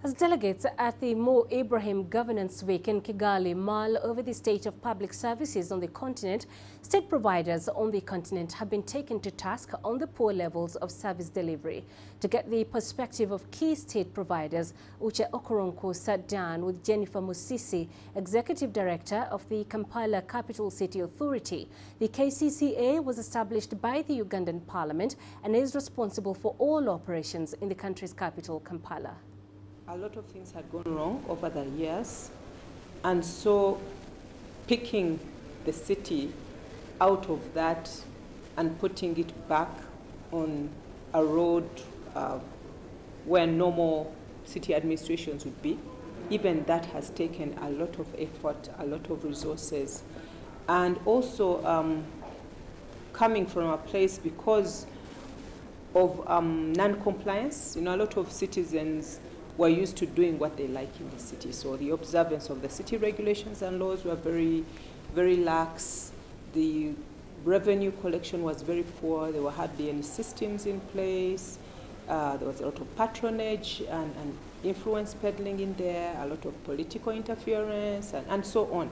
As delegates at the Mo Ibrahim Governance Week in Kigali mull over the state of public services on the continent, state providers on the continent have been taken to task on the poor levels of service delivery. To get the perspective of key state providers, Uche Okoronkwo sat down with Jennifer Musisi, Executive Director of the Kampala Capital City Authority. The KCCA was established by the Ugandan Parliament and is responsible for all operations in the country's capital, Kampala. A lot of things had gone wrong over the years, and so picking the city out of that and putting it back on a road where normal city administrations would be, even that has taken a lot of effort, a lot of resources, and also coming from a place because of non-compliance. You know, a lot of citizens were used to doing what they like in the city. So the observance of the city regulations and laws were very, very lax. The revenue collection was very poor. There were hardly any systems in place. There was a lot of patronage and influence peddling in there, a lot of political interference, and so on.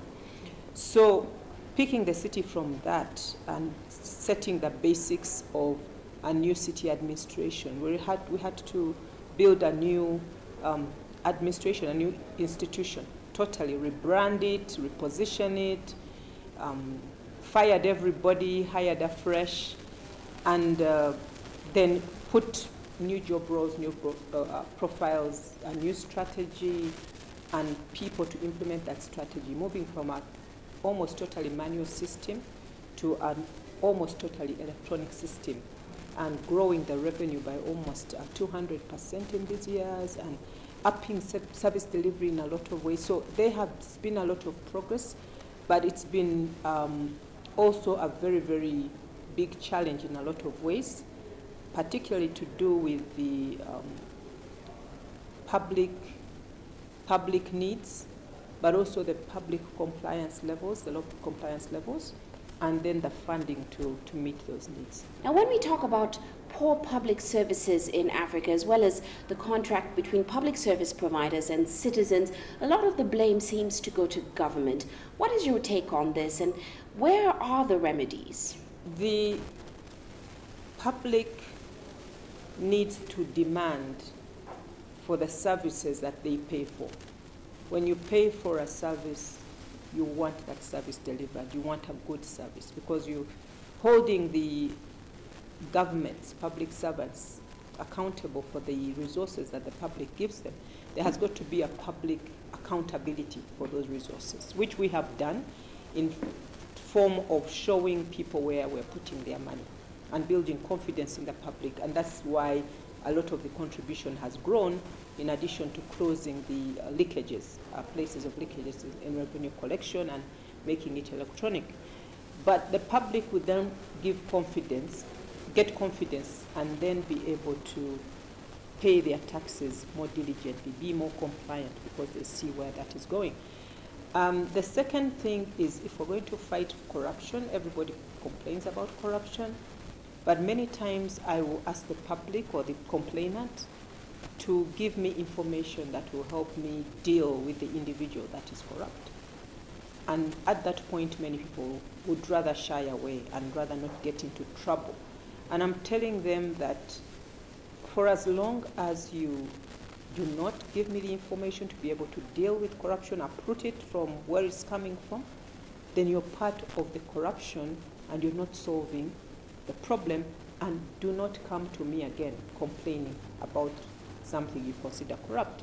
So picking the city from that and setting the basics of a new city administration, we had to build a new administration, a new institution, totally rebrand it, reposition it, fired everybody, hired afresh, and then put new job roles, new profiles, a new strategy, and people to implement that strategy, moving from an almost totally manual system to an almost totally electronic system, and growing the revenue by almost 200% in these years, and upping service delivery in a lot of ways. So there has been a lot of progress, but it's been also a very, very big challenge in a lot of ways, particularly to do with the public needs, but also the public compliance levels, the local compliance levels, and then the funding to meet those needs. Now, when we talk about poor public services in Africa, as well as the contract between public service providers and citizens, a lot of the blame seems to go to government. What is your take on this, and where are the remedies? The public needs to demand for the services that they pay for. When you pay for a service, you want that service delivered. You want a good service, because you're holding the governments, public servants, accountable for the resources that the public gives them. There has got to be a public accountability for those resources, which we have done in form of showing people where we're putting their money and building confidence in the public. And that's why a lot of the contribution has grown, in addition to closing the leakages, places of leakages in revenue collection and making it electronic. But the public would then give confidence, get confidence, and then be able to pay their taxes more diligently, be more compliant, because they see where that is going. The second thing is, if we're going to fight corruption, everybody complains about corruption, but many times I will ask the public or the complainant to give me information that will help me deal with the individual that is corrupt. And at that point, many people would rather shy away and rather not get into trouble. And I'm telling them that for as long as you do not give me the information to be able to deal with corruption, uproot it from where it's coming from, then you're part of the corruption and you're not solving the problem. And do not come to me again complaining about something you consider corrupt.